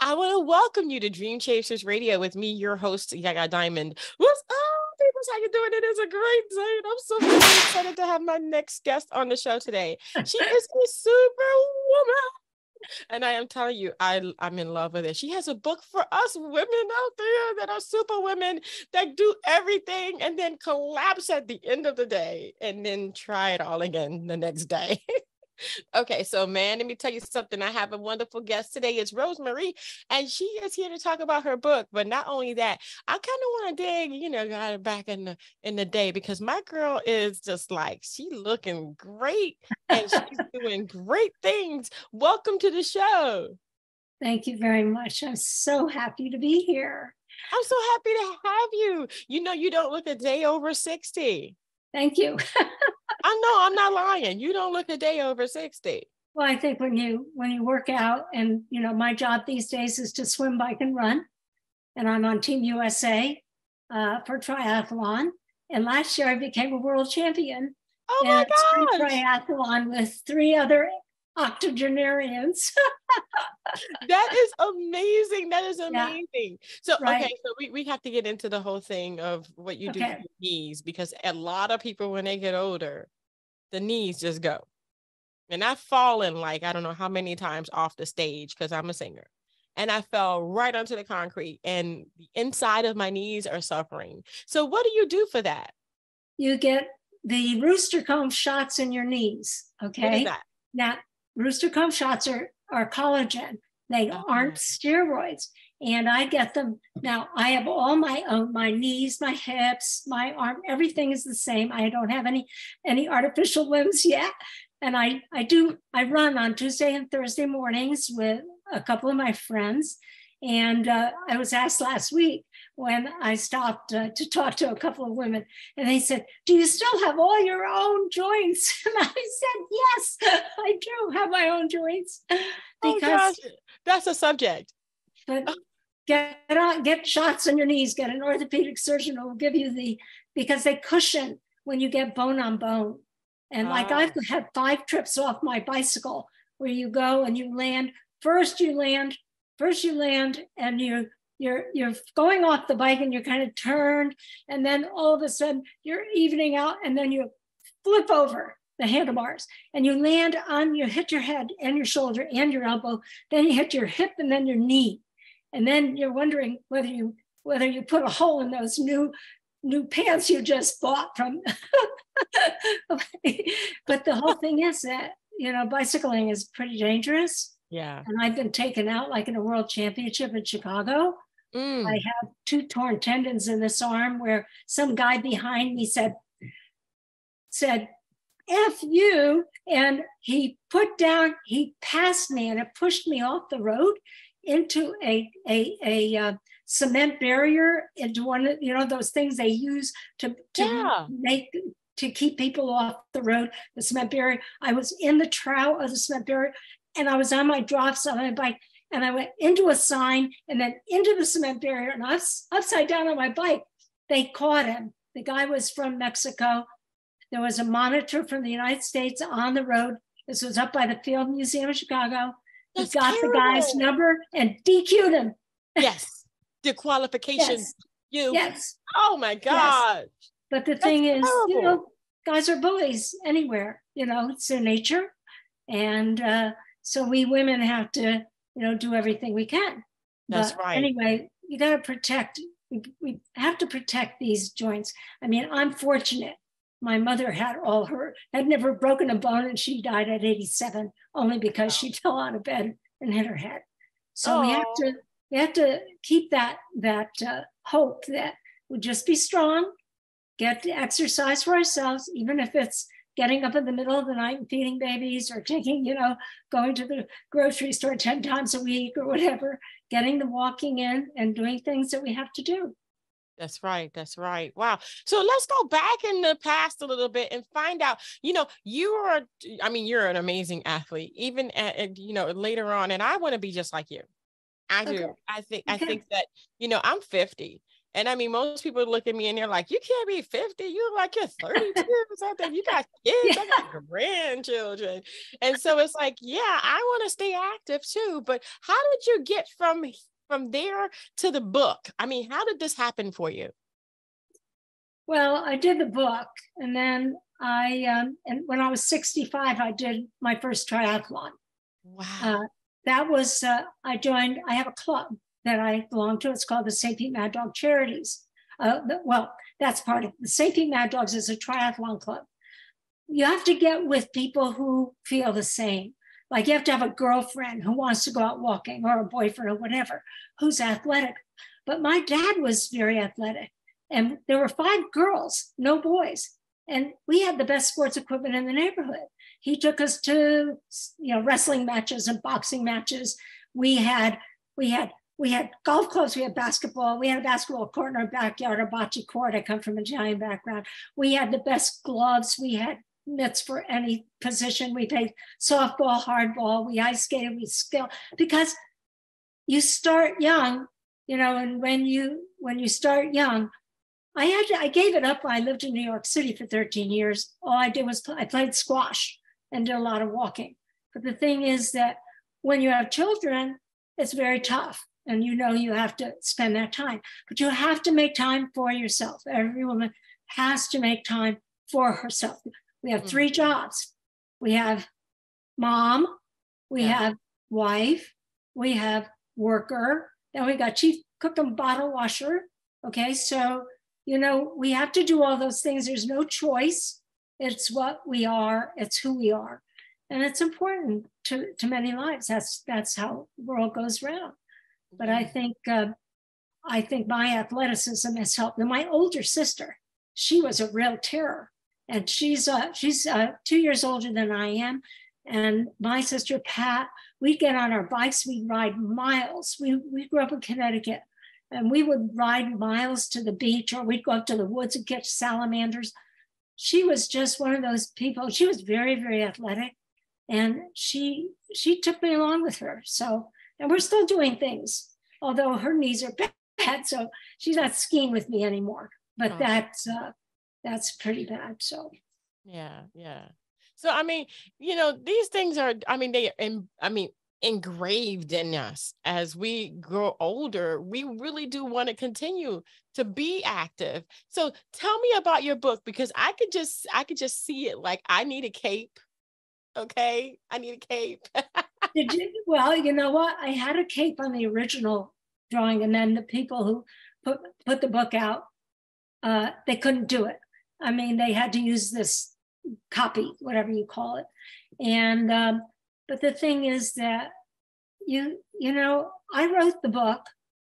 I want to welcome you to Dream Chasers Radio with me, your host, Yaga Diamond. What's up, people? How you doing? It is a great day, and I'm so very excited to have my next guest on the show today. She is a superwoman, and I am telling you, I'm in love with it. She has a book for us women out there that are super women that do everything and then collapse at the end of the day and then try it all again the next day. Okay, so man, let me tell you something. I have a wonderful guest today. It's Rosemary, and she is here to talk about her book. But not only that, I kind of want to dig, got her back in the day, because my girl is just like, she looking great and she's doing great things. Welcome to the show. Thank you very much. I'm so happy to be here. I'm so happy to have you. You don't look a day over 60. Thank you. I know, I'm not lying. You don't look a day over 60. Well, I think when you work out, and my job these days is to swim, bike, and run, and I'm on Team USA for triathlon. And last year I became a world champion. Oh my gosh! Triathlon with 3 other octogenarians. That is amazing. That is amazing. Yeah. So, right. Okay, so we have to get into the whole thing of what you do with your knees, because a lot of people, when they get older, the knees just go. And I've fallen like, I don't know how many times off the stage because I'm a singer. And I fell right onto the concrete and the inside of my knees are suffering. So what do you do for that? You get the rooster comb shots in your knees. Okay. What is that? Now, rooster comb shots are collagen. They aren't steroids. And I get them. Now, I have all my own, my knees, my hips, my arm, everything is the same. I don't have any artificial limbs yet. And I run on Tuesday and Thursday mornings with a couple of my friends. And I was asked last week when I stopped to talk to a couple of women, and they said, "Do you still have all your own joints?" And I said, "Yes, I do have my own joints." Because that's a subject. But get shots on your knees, get an orthopedic surgeon who will give you because they cushion when you get bone on bone. And like I've had 5 trips off my bicycle where you go and you land. First you land and you're going off the bike and you're kind of turned, and then all of a sudden you're evening out, and then you flip over the handlebars and you hit your head and your shoulder and your elbow, then you hit your hip and then your knee. And then you're wondering whether you put a hole in those new pants you just bought from. But the whole thing is that, bicycling is pretty dangerous. Yeah. And I've been taken out like in a world championship in Chicago. I have 2 torn tendons in this arm where some guy behind me said, "F you." And he passed me and it pushed me off the road into a cement barrier, into one of, those things they use to keep people off the road, the cement barrier. I was in the trough of the cement barrier, and I was on my drops on my bike, and I went into a sign and then into the cement barrier, and I was upside down on my bike. They caught him. The guy was from Mexico. There was a monitor from the United States on the road. This was up by the Field Museum of Chicago. He got the guy's number and DQ'd him. Yes. Disqualification. Yes. Yes. Oh my God. Yes. But the thing is, guys are bullies anywhere. It's their nature. And so we women have to, do everything we can. That's right. Anyway, you got to protect, we have to protect these joints. I mean, I'm fortunate. My mother had never broken a bone, and she died at 87 only because she fell out of bed and hit her head. So we have to keep that hope that we'll just be strong, get to exercise for ourselves, even if it's getting up in the middle of the night and feeding babies, or going to the grocery store 10 times a week or whatever, getting the walking in and doing things that we have to do. That's right. That's right. Wow. So let's go back in the past a little bit and find out, you're an amazing athlete, even later on. And I want to be just like you. I do. I think that, I'm 50, And I mean, most people look at me and they're like, you can't be 50. You're like, you're 32 or something. You got kids. Yeah. I got grandchildren. And so it's like, yeah, I want to stay active too. But how did you get from there to the book? I mean, how did this happen for you? Well, I did the book, and then and when I was 65, I did my first triathlon. Wow. That was, I have a club that I belong to. It's called the St. Pete Mad Dog Charities. Well, that's part of it. The St. Pete Mad Dogs is a triathlon club. You have to get with people who feel the same. Like you have to have a girlfriend who wants to go out walking, or a boyfriend or whatever, who's athletic. But my dad was very athletic. And there were 5 girls, no boys. And we had the best sports equipment in the neighborhood. He took us to, wrestling matches and boxing matches. We had golf clubs, we had basketball. We had a basketball court in our backyard, a bocce court. I come from a Italian background. We had the best gloves. We had mitts for any position. We played softball, hardball. We ice skated, we skill. Because you start young, and when you start young, I gave it up when I lived in New York City for 13 years. All I did was I played squash and did a lot of walking. But the thing is that when you have children, it's very tough. And you have to spend that time. But you have to make time for yourself. Every woman has to make time for herself. We have 3 jobs. We have mom, we have wife, we have worker, then we got chief cook and bottle washer. Okay, so we have to do all those things. There's no choice. It's what we are. It's who we are. And it's important to many lives. That's how the world goes round. But I think my athleticism has helped. And my older sister, she was a real terror. And she's 2 years older than I am. And my sister, Pat, we'd get on our bikes, we'd ride miles. We grew up in Connecticut. And we would ride miles to the beach, or we'd go up to the woods and catch salamanders. She was just one of those people. She was very, very athletic. And she took me along with her. So, and we're still doing things, although her knees are bad. So she's not skiing with me anymore. But that's pretty bad. So yeah. So I mean, these things are, engraved in us as we grow older. We really do want to continue to be active. So tell me about your book, because I could just see it. Like, I need a cape. Okay, I need a cape. Did you? Well, you know what? I had a cape on the original drawing, and then the people who put the book out, they couldn't do it. I mean, they had to use this copy, whatever you call it, and. But the thing is that, I wrote the book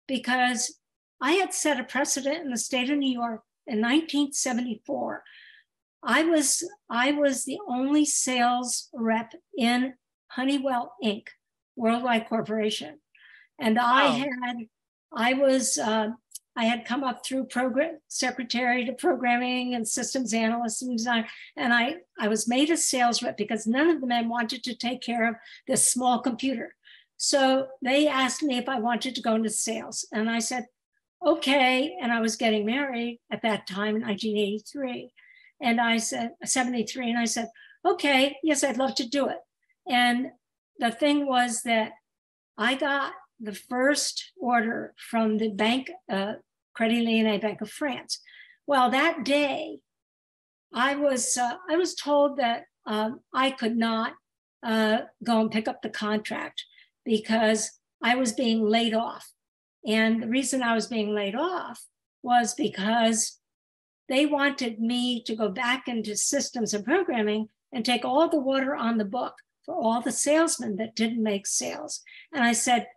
because I had set a precedent in the state of New York in 1974. I was the only sales rep in Honeywell Inc., worldwide corporation. And wow. I had come up through program secretary to programming and systems analyst and design. And I was made a sales rep because none of the men wanted to take care of this small computer. So they asked me if I wanted to go into sales. And I said, okay. And I was getting married at that time in 1983. And I said, 73. And I said, okay, yes, I'd love to do it. And the thing was that I got the first order from the bank, Credit Lyonnais Bank of France. Well, that day, I was told that I could not go and pick up the contract because I was being laid off. And the reason I was being laid off was because they wanted me to go back into systems and programming and take all the water on the book for all the salesmen that didn't make sales. And I said,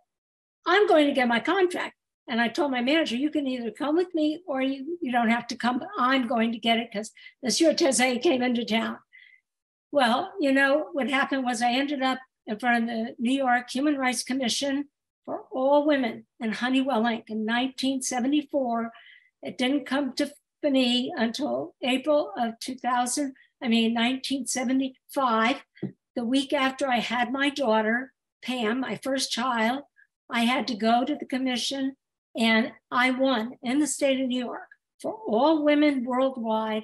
I'm going to get my contract. And I told my manager, you can either come with me or you don't have to come, but I'm going to get it because Monsieur Tezay came into town. Well, what happened was I ended up in front of the New York Human Rights Commission for all women in Honeywell Inc. in 1974. It didn't come to me until April of 1975, the week after I had my daughter, Pam, my first child. I had to go to the commission And I won in the state of New York for all women worldwide.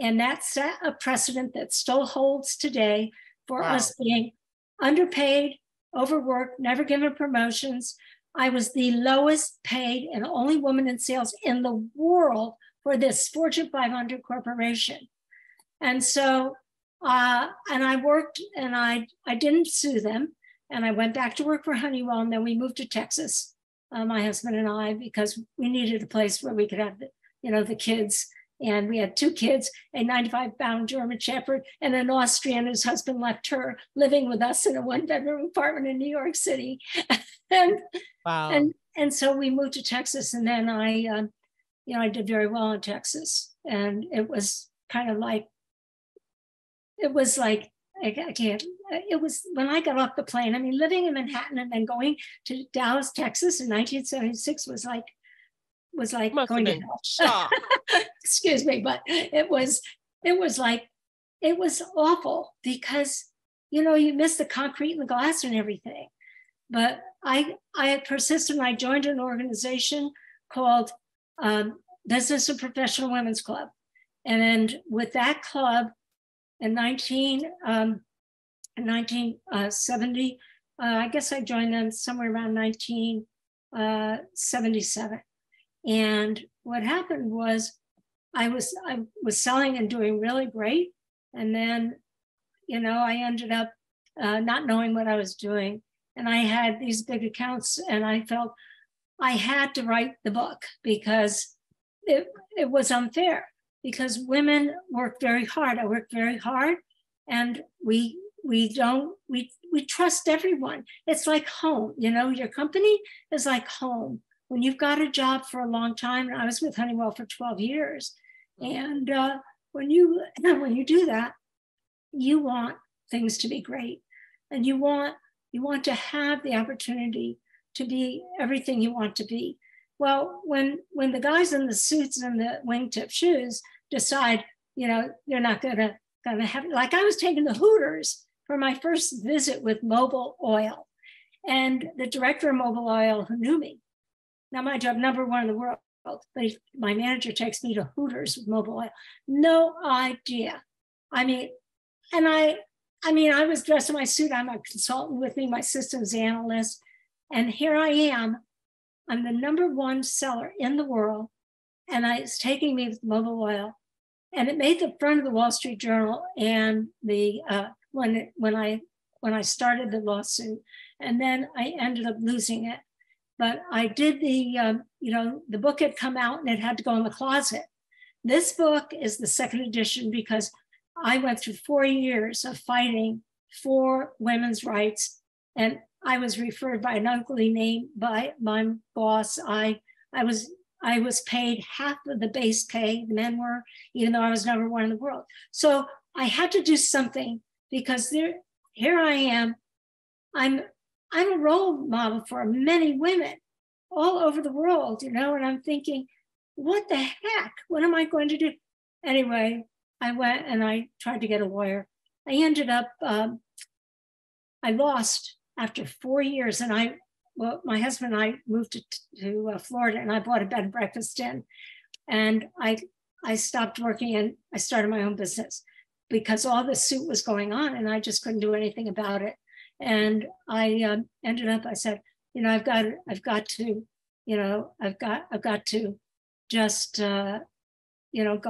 And that set a precedent that still holds today for us being underpaid, overworked, never given promotions. I was the lowest paid and only woman in sales in the world for this Fortune 500 corporation. And so, and I worked, and I didn't sue them. And I went back to work for Honeywell, and then we moved to Texas, my husband and I, because we needed a place where we could have the kids. And we had 2 kids, a 95-pound German Shepherd and an Austrian whose husband left her living with us in a 1-bedroom apartment in New York City. And so we moved to Texas, and then I did very well in Texas. And it was kind of like, it was when I got off the plane, I mean, living in Manhattan and then going to Dallas, Texas in 1976 was like going to hell. Excuse me, but it was awful because, you miss the concrete and the glass and everything. But I persisted, and I joined an organization called Business and Professional Women's Club. And then with that club in 1970, I guess I joined them somewhere around 1977. And what happened was I was selling and doing really great. And then, I ended up not knowing what I was doing. And I had these big accounts, and I felt I had to write the book because it was unfair, because women work very hard. I work very hard, and we trust everyone. It's like home, your company is like home. When you've got a job for a long time, and I was with Honeywell for 12 years, and when you do that, you want things to be great, and you want to have the opportunity to be everything you want to be. Well, when the guys in the suits and the wingtip shoes decide, they're not gonna have, like I was taking the Hooters for my first visit with Mobil Oil, and the director of Mobil Oil, who knew me, now my job #1 in the world, but my manager takes me to Hooters with Mobil Oil. No idea. I was dressed in my suit. I'm a consultant with me, my systems analyst. And here I am. I'm the #1 seller in the world. And it's taking me with Mobil Oil. And it made the front of the Wall Street Journal and the when I started the lawsuit. And then I ended up losing it. But I did the book had come out and it had to go in the closet. This book is the 2nd edition because I went through 4 years of fighting for women's rights. And I was referred by an ugly name by my boss. I was paid half of the base pay the men were, even though I was #1 in the world. So I had to do something because here I am. I'm a role model for many women all over the world, and I'm thinking, what the heck? What am I going to do? Anyway, I went and I tried to get a lawyer. I ended up, I lost after 4 years, and my husband and I moved to Florida, and I bought a bed and breakfast in, and I stopped working and I started my own business because all this suit was going on, and I just couldn't do anything about it. And I ended up, I said, I've got to just, go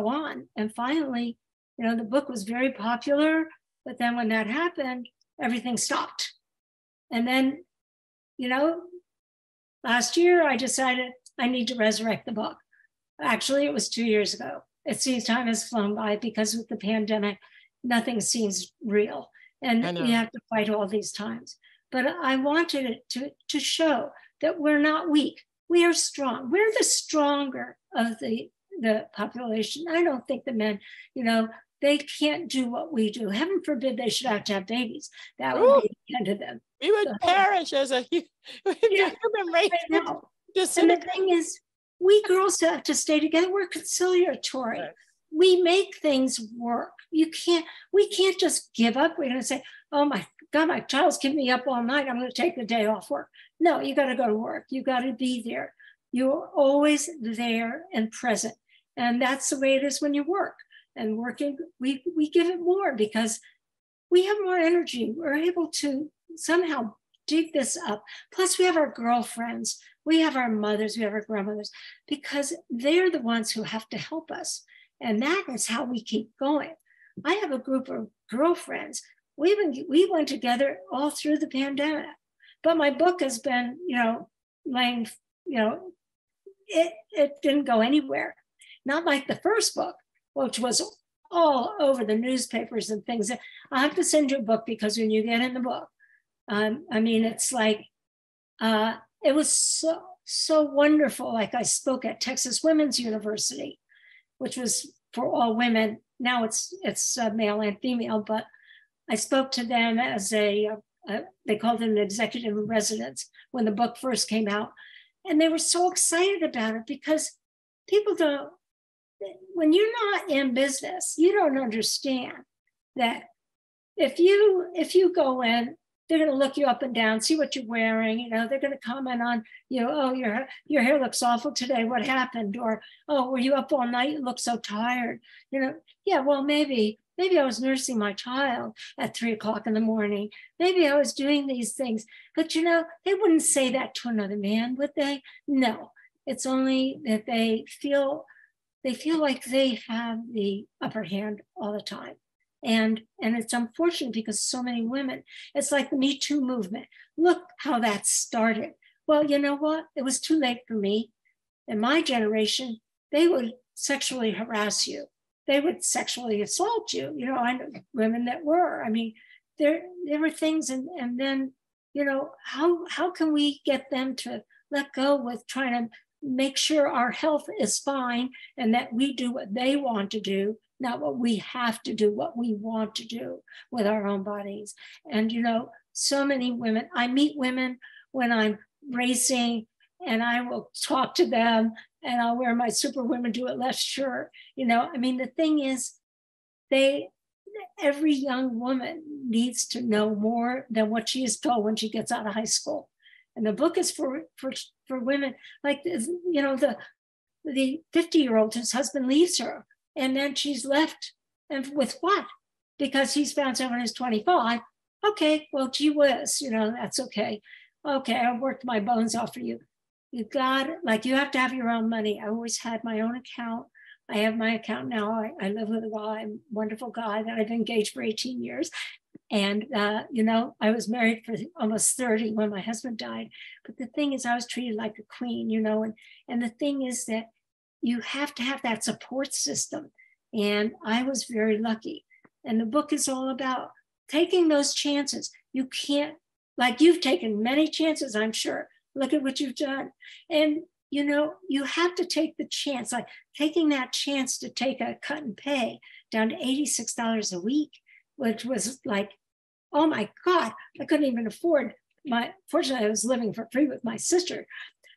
on. And finally, the book was very popular, but then when that happened, everything stopped. And then, last year I decided I need to resurrect the book. Actually, it was 2 years ago. It seems time has flown by because with the pandemic, nothing seems real. And you have to fight all these times. But I wanted it to show that we're not weak. We are strong. We're the stronger of the population. I don't think the men, they can't do what we do. Heaven forbid they should have to have babies. That would be the end of them. We would perish as a human race. And the thing is, we girls have to stay together. We're conciliatory. Right. We make things work. We can't just give up. We're going to say, oh my God, my child's keeping me up all night. I'm going to take the day off work. No, you got to go to work. You got to be there. You're always there and present. And that's the way it is when you work. And working, we give it more because we have more energy. We're able to somehow dig this up. Plus, we have our girlfriends, we have our mothers, we have our grandmothers, because they're the ones who have to help us. And that is how we keep going. I have a group of girlfriends. We went together all through the pandemic. But my book has been, laying, it didn't go anywhere. Not like the first book, which was all over the newspapers and things. I'll have to send you a book because when you get in the book, it's like, it was so wonderful. Like I spoke at Texas Women's University, which was for all women. Now it's male and female, but I spoke to them as they called it an executive in residence when the book first came out. And they were so excited about it because people don't, when you're not in business, you don't understand that if you go in, they're going to look you up and down, see what you're wearing. They're going to comment on, oh, your hair looks awful today. What happened? Or, oh, were you up all night? You look so tired. Yeah, well, maybe I was nursing my child at 3:00 in the morning. Maybe I was doing these things. But, they wouldn't say that to another man, would they? No, it's only that they feel like they have the upper hand all the time. And it's unfortunate because so many women, it's like the Me Too movement. Look how that started. Well, you know what? It was too late for me. In my generation, they would sexually harass you. They would sexually assault you. I know women that were. There were things, and then, how can we get them to let go with trying to make sure our health is fine and that we do what they want to do, not what we have to do, what we want to do with our own bodies. And, so many women, I meet women when I'm racing and I will talk to them and I'll wear my Superwomen Do It Less shirt. The thing is, every young woman needs to know more than what she is told when she gets out of high school. And the book is for women, like, the 50-year-old whose husband leaves her, and then she's left, and with what? Because he's found someone who's 25. Okay, well, gee whiz, that's okay. Okay, I worked my bones off for you. You have to have your own money. I always had my own account. I have my account now. I live with a wonderful guy that I've engaged for 18 years. And, I was married for almost 30 when my husband died. But the thing is, I was treated like a queen, and the thing is that you have to have that support system. And I was very lucky. And the book is all about taking those chances. You can't, like, you've taken many chances, I'm sure. Look at what you've done. And, you have to take the chance, like taking that chance to take a cut and pay down to $86 a week, which was like, oh my God, I couldn't even afford fortunately I was living for free with my sister.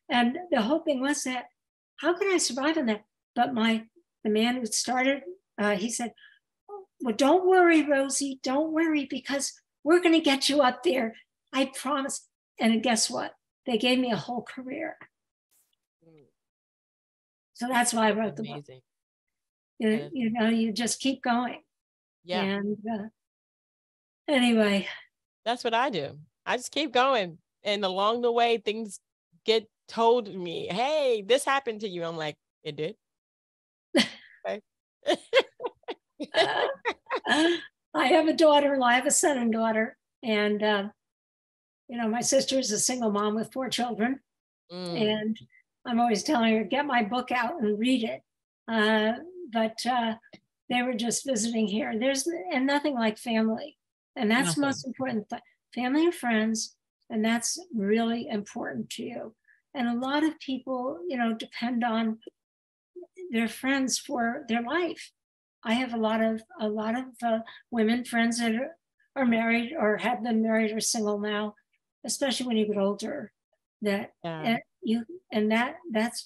And the whole thing was that, how can I survive on that? But the man who started, he said, well, don't worry, Rosie, don't worry, because we're going to get you up there. I promise. And guess what? They gave me a whole career. So that's why I wrote the book. You just keep going. Yeah. And anyway. That's what I do. I just keep going. And along the way, things get told me, hey, this happened to you. I'm like, it did? Okay. I have a daughter, I have a son and daughter. And, my sister is a single mom with 4 children. And I'm always telling her, get my book out and read it. But they were just visiting here. And nothing like family. And that's the most important thing. Family and friends. And that's really important to you. And a lot of people, depend on their friends for their life. I have a lot of women friends that are married or have been married or single now, especially when you get older. That's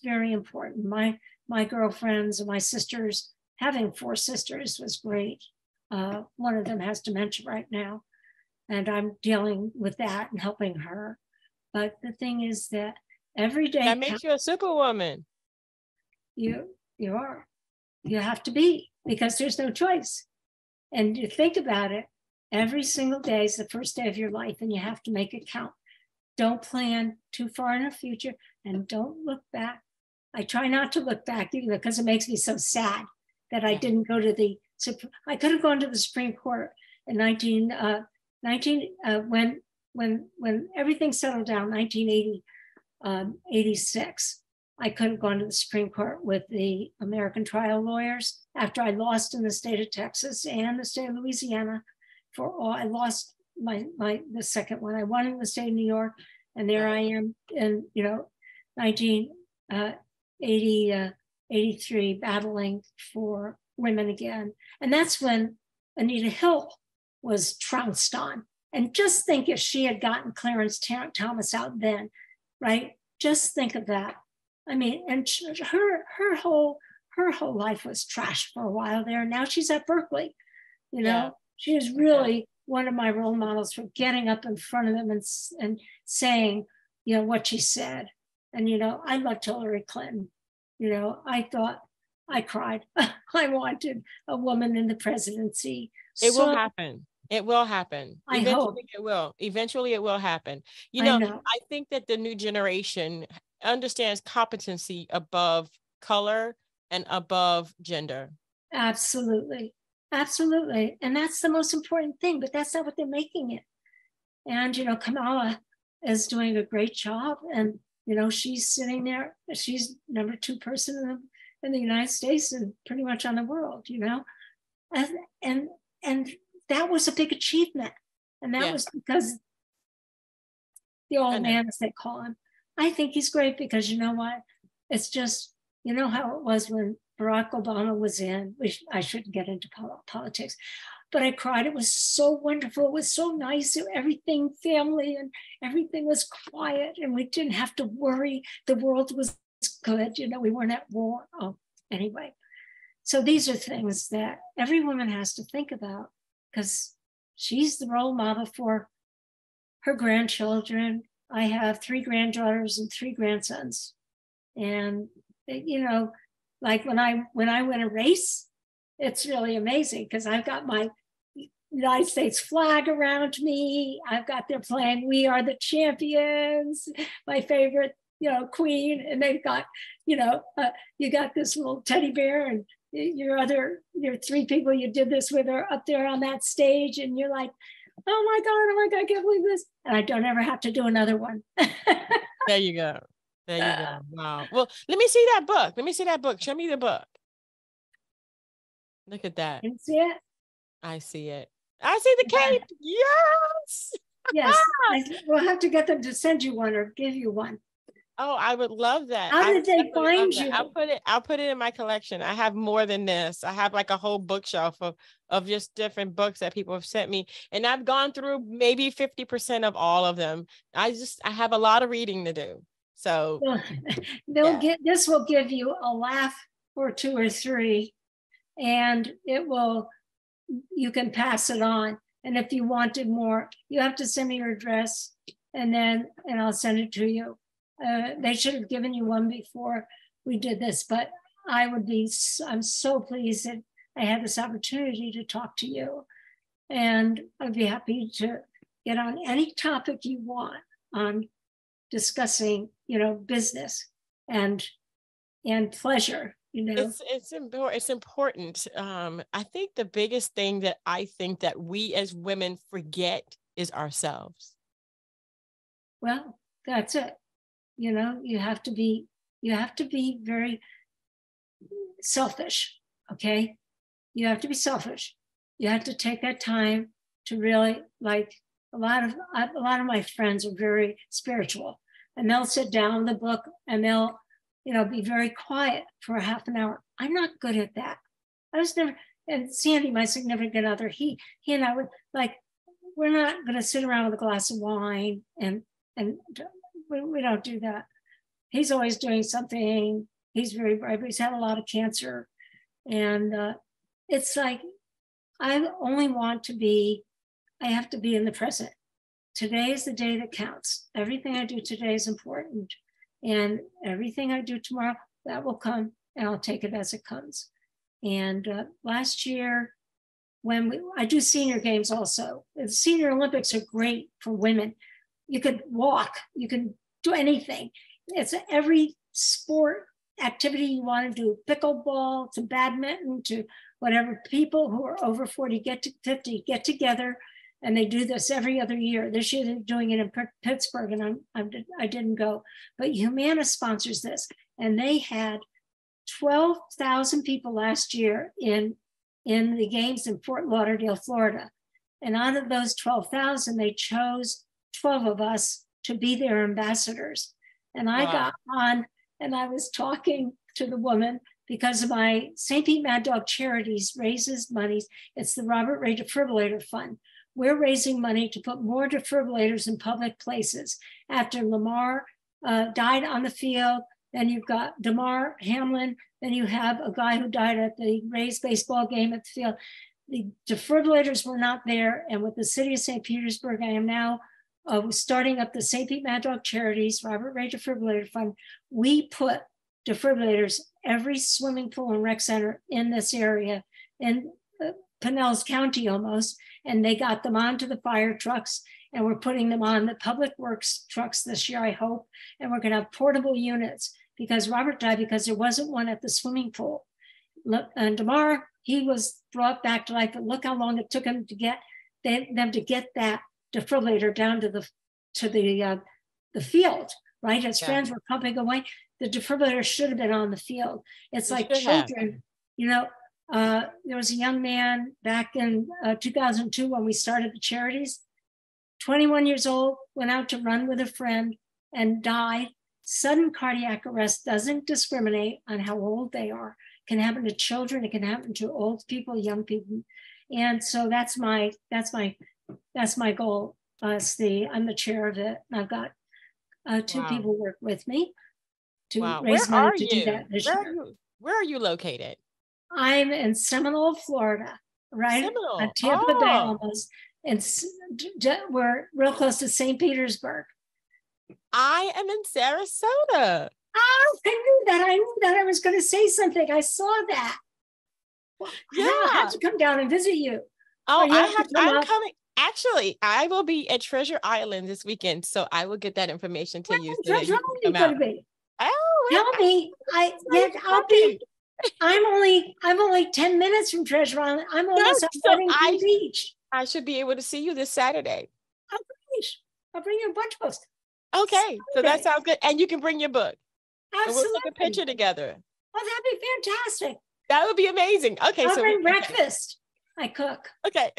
very important. My girlfriends and my sisters, having 4 sisters was great. One of them has dementia right now, and I'm dealing with that and helping her. But the thing is that Every day That makes counts. you a superwoman. You are. You have to be, because there's no choice. And you think about it, every single day is the first day of your life, and you have to make it count. Don't plan too far in the future, and don't look back. I try not to look back either, because it makes me so sad that I didn't go to the, I could have gone to the Supreme Court in when everything settled down, 1980, 86. I could have gone to the Supreme Court with the American trial lawyers after I lost in the state of Texas and the state of Louisiana. I lost the second one. I won in the state of New York, and there I am in 1983 battling for women again. And that's when Anita Hill was trounced on. And just think if she had gotten Clarence Thomas out then, right? Just think of that. I mean, and her whole life was trash for a while there. Now she's at Berkeley. She is really one of my role models for getting up in front of them and saying, what she said. And I loved Hillary Clinton. I cried. I wanted a woman in the presidency. It will happen. It will happen. Eventually it will. Eventually it will happen. I think that the new generation understands competency above color and above gender. Absolutely. Absolutely. And that's the most important thing, but that's not what they're making it. And, Kamala is doing a great job. And, she's sitting there. She's number 2 person in the United States and pretty much on the world, and that was a big achievement. And that was because the old man, as they call him, I think he's great because you know what? It's just, how it was when Barack Obama was in, I shouldn't get into politics, but I cried. It was so wonderful. It was so nice. Everything family and everything was quiet and we didn't have to worry. The world was good. We weren't at war. Oh, anyway. So these are things that every woman has to think about because she's the role model for her grandchildren. I have 3 granddaughters and 3 grandsons. And, like when I win a race, it's really amazing because I've got my United States flag around me. I've got they're playing "We Are the Champions," my favorite, queen, and they've got, you got this little teddy bear, and your 3 people you did this with are up there on that stage, and you're like, oh my God, I can't believe this, and I don't ever have to do another one. There you go. There you go. Wow. Well, let me see that book. Show me the book. Look at that. You see it? I see it. I see the cape. Yes. Yes. We'll have to get them to send you one or give you one. Oh, I would love that. How did they find you? I'll put it in my collection. I have more than this. I have like a whole bookshelf of just different books that people have sent me. And I've gone through maybe 50% of all of them. I have a lot of reading to do. So this will give you a laugh or 2 or 3, and you can pass it on. And if you wanted more, you have to send me your address and I'll send it to you. They should have given you one before we did this, but I'm so pleased that I had this opportunity to talk to you. And I'd be happy to get on any topic you want on discussing, business and pleasure, It's important. I think the biggest thing that I think that we as women forget is ourselves. Well, that's it. You have to be very selfish. Okay. You have to be selfish. You have to take that time to really, like, a lot of my friends are very spiritual, and they'll sit down the book and they'll, be very quiet for a half an hour. I'm not good at that. I was never, and Sandy, my significant other, he and I were like, we're not going to sit around with a glass of wine and we don't do that. He's always doing something. He's very bright, but he's had a lot of cancer. And it's like, I have to be in the present. Today is the day that counts. Everything I do today is important. And everything I do tomorrow, that will come, and I'll take it as it comes. And last year, I do senior games also. The Senior Olympics are great for women. You could walk, you can do anything. It's every sport activity you want to do, pickleball to badminton to whatever. People who are over 40, 50, get together, and they do this every other year. This year they're doing it in Pittsburgh, and I didn't go. But Humana sponsors this, and they had 12,000 people last year in the games in Fort Lauderdale, Florida. And out of those 12,000, they chose 12 of us to be their ambassadors. And I got on, and I was talking to the woman because of my St. Pete Mad Dog Charities raises money. It's the Robert Ray Defibrillator Fund. We're raising money to put more defibrillators in public places. After Lamar died on the field, then you've got DeMar Hamlin, then you have a guy who died at the Rays baseball game at the field. The defibrillators were not there. And with the city of St. Petersburg, I am now starting up the St. Pete Mad Dog Charities, Robert Ray Defibrillator Fund. We put defibrillators every swimming pool and rec center in this area, in Pinellas County almost, and they got them onto the fire trucks, and we're putting them on the public works trucks this year, I hope, and we're gonna have portable units, because Robert died because there wasn't one at the swimming pool. And DeMar, he was brought back to life, but look how long it took him to get them to get that defibrillator down to the field, right? His friends were pumping away. The defibrillator should have been on the field. It's like children, you know. There was a young man back in 2002 when we started the charities, 21 years old, went out to run with a friend and died. Sudden cardiac arrest doesn't discriminate on how old they are. It can happen to children, it can happen to old people, young people. And so that's my goal. I'm the chair of it. I've got two people work with me to raise money to do that this year. Where are you located? I'm in Seminole, Florida, right on Tampa Bay almost. And we're real close to St. Petersburg. I am in Sarasota. Oh, I knew that. I knew that I was going to say something. I saw that. Well, yeah. I have to come down and visit you. Oh, I'm coming. Actually, I will be at Treasure Island this weekend, so I will get that information to you. So Treasure Island you going to be? Oh, tell me. I'll be. I'm only 10 minutes from Treasure Island. I'm almost on Beach. I should be able to see you this Saturday. Oh, great. I'll bring you a bunch of books. Okay, so that sounds good. And you can bring your book. Absolutely. And we'll take a picture together. Oh, that'd be fantastic. That would be amazing. Okay, I'll bring breakfast. I cook. Okay.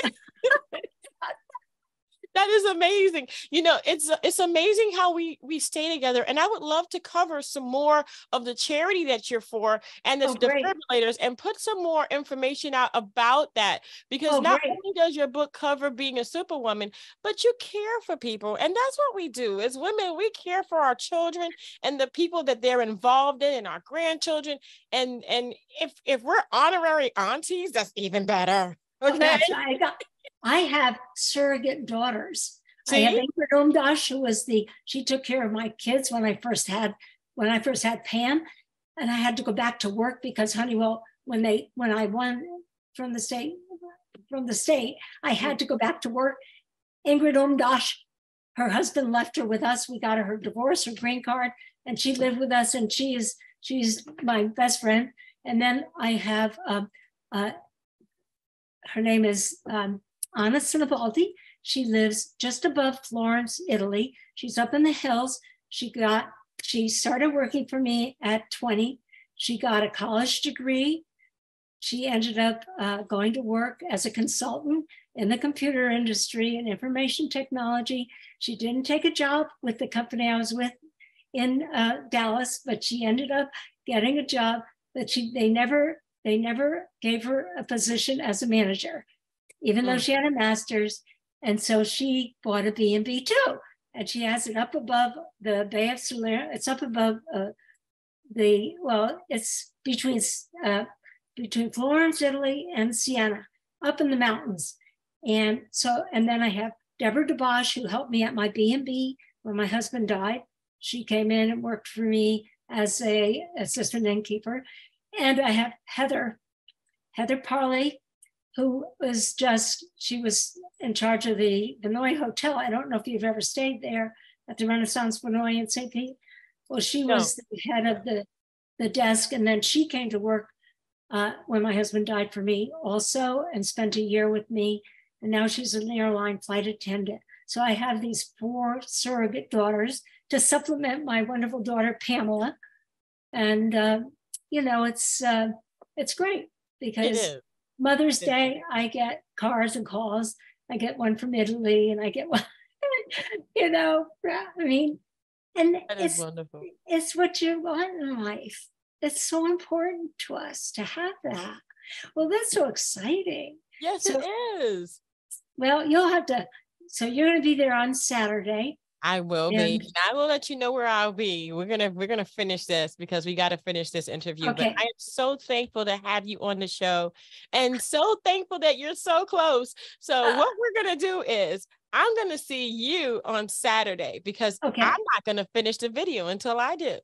That is amazing. You know, it's amazing how we stay together. And I would love to cover some more of the charity that you're for and the defibrillators and put some more information out about that. Because not only does your book cover being a superwoman, but you care for people. And that's what we do. As women, we care for our children and the people that they're involved in and our grandchildren. And if we're honorary aunties, that's even better. Okay. I have surrogate daughters. See? I have Ingrid Umdash, who was she took care of my kids when I first had Pam, and I had to go back to work because Honeywell, when I won from the state, I had to go back to work. Ingrid Umdash, her husband left her with us. We got her divorce, her green card, and she lived with us, and she's my best friend. And then I have her name is Anna Sinibaldi. She lives just above Florence, Italy. She's up in the hills. She started working for me at 20. She got a college degree. She ended up going to work as a consultant in the computer industry and information technology. She didn't take a job with the company I was with in Dallas, but she ended up getting a job that they never gave her a position as a manager, even though she had a master's. And so she bought a B&B too. And she has it up above the Bay of Salerno. It's up above it's between Florence, Italy, and Siena, up in the mountains. And then I have Deborah DeBosch, who helped me at my B&B when my husband died. She came in and worked for me as a assistant innkeeper. And I have Heather Parley, who was she was in charge of the Vinoy Hotel. I don't know if you've ever stayed there at the Renaissance Vinoy in St. Pete. Well, she was the head of the desk. And then she came to work when my husband died for me also, and spent a year with me. And now she's an airline flight attendant. So I have these 4 surrogate daughters to supplement my wonderful daughter, Pamela. And, it's great because Mother's Day, I get cards and calls. I get one from Italy and I get one, and it's wonderful. It's what you want in life. It's so important to us to have that. Well, that's so exciting. Yes, it is. Well, so you're going to be there on Saturday. I will be. And I will let you know where I'll be. We're gonna finish this because we got to finish this interview. Okay. But I am so thankful to have you on the show, and so thankful that you're so close. So what we're gonna do is I'm gonna see you on Saturday because I'm not gonna finish the video until I do.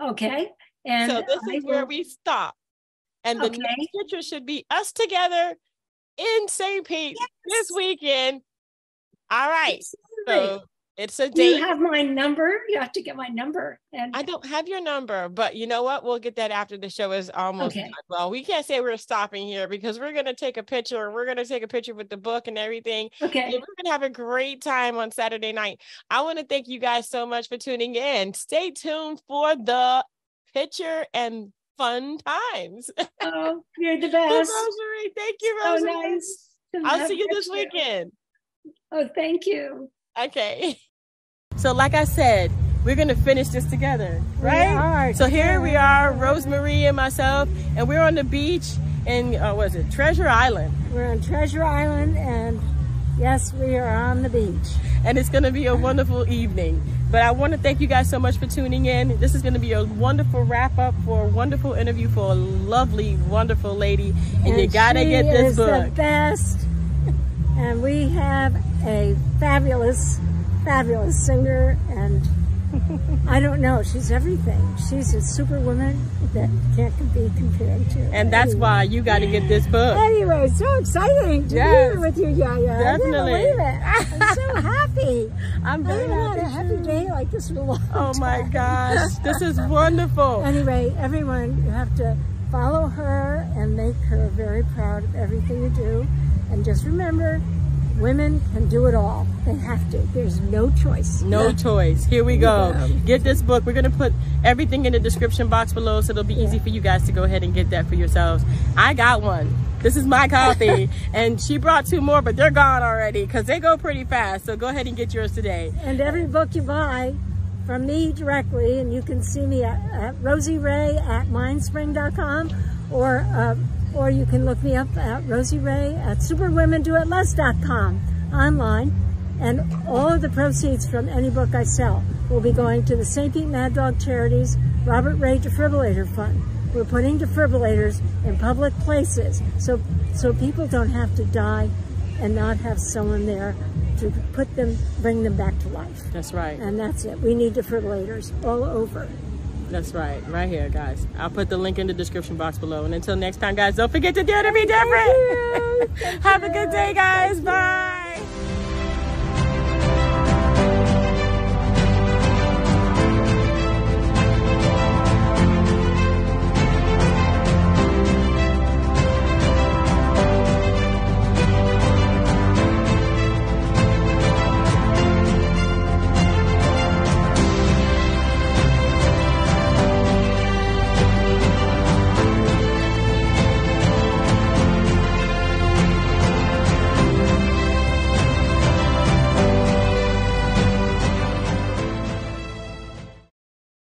Okay. And so this is where we stop. And the next picture should be us together in St. Pete this weekend. All right. So it's a date. You have my number. You have to get my number. And I don't have your number, but you know what? We'll get that after the show is almost done. Well, we can't say we're stopping here because we're going to take a picture. We're going to take a picture with the book and everything. Okay. And we're going to have a great time on Saturday night. I want to thank you guys so much for tuning in. Stay tuned for the picture and fun times. Oh, you're the best. Rosemary. Thank you, Rosemary. So nice. I'll see you this weekend. Oh, thank you. Okay. So like I said, we're going to finish this together, right? So here we are, Rosemary and myself, and we're on the beach in, Treasure Island. We're on Treasure Island, and yes, we are on the beach. And it's going to be a wonderful evening. But I want to thank you guys so much for tuning in. This is going to be a wonderful wrap up for a wonderful interview for a lovely, wonderful lady. And you got to get this book. She is the best. And we have a fabulous singer, and I don't know, she's everything. She's a superwoman that can't be compared to. And that's why you got to get this book. Anyway, so exciting to be here with you, Yaya. Definitely. I can't believe it. I'm so happy. I'm very happy. I haven't had a happy day like this for a long time. Oh my gosh, this is wonderful. Anyway, everyone, you have to follow her and make her very proud of everything you do. And just remember, women can do it all. They have to. There's no choice. No choice. Here we go. Get this book. We're going to put everything in the description box below, so it'll be easy for you guys to go ahead and get that for yourselves. I got one. This is my copy. And she brought 2 more, but they're gone already because they go pretty fast. So go ahead and get yours today. And every book you buy from me directly, and you can see me at rosieray@mindspring.com, or you can look me up at Rosie Ray at superwomendoitless.com online. And all of the proceeds from any book I sell will be going to the St. Pete Mad Dog Charities Robert Ray Defibrillator Fund. We're putting defibrillators in public places so people don't have to die and not have someone there to bring them back to life. That's right. And that's it. We need defibrillators all over. That's right here, guys. I'll put the link in the description box below. And until next time, guys, don't forget to dare to be different. Have a good day, guys. Bye.